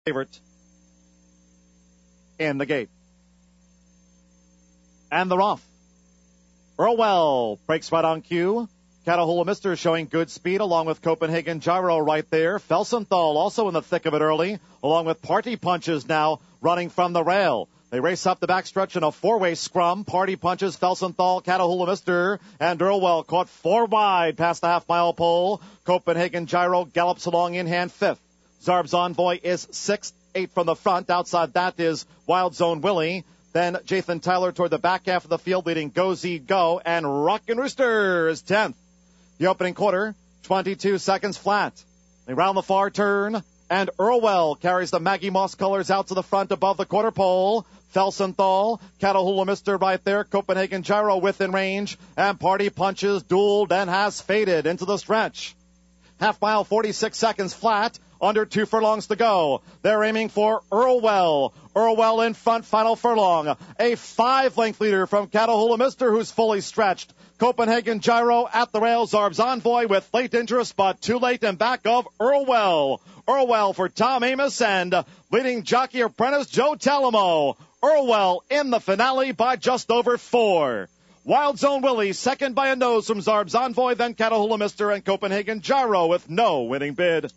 favorite in the gate. And they're off. Earlwell breaks right on cue. Catahoula Mister showing good speed along with Copenhagen Gyro right there. Felsenthal also in the thick of it early, along with Party Punches now running from the rail. They race up the backstretch in a four-way scrum. Party Punches, Felsenthal, Catahoula Mister, and Earlwell caught 4 wide past the half-mile pole. Copenhagen Gyro gallops along in hand fifth. Zarb's Envoy is sixth, 8 from the front. Outside that is Wild Zone Willie. Then Jathan Tyler toward the back half of the field leading Go Z Go, and Rockin' Rooster is 10th. The opening quarter, 22 seconds flat. They round the far turn, and Earlwell carries the Maggie Moss colors out to the front above the quarter pole. Felsenthal, Catahoula Mister right there, Copenhagen Gyro within range, and Party Punches dueled and has faded into the stretch. Half mile, 46 seconds flat. Under 2 furlongs to go. They're aiming for Earlwell. Earlwell in front, final furlong. A 5-length leader from Catahoula Mister, who's fully stretched. Copenhagen Gyro at the rails. Zarb's Envoy with late interest, but too late in back of Earlwell. Earlwell for Tom Amos and leading jockey apprentice Joe Talamo. Earlwell in the finale by just over 4. Wild Zone Willie second by a nose from Zarb's Envoy, then Catahoula Mister and Copenhagen Gyro with no winning bid.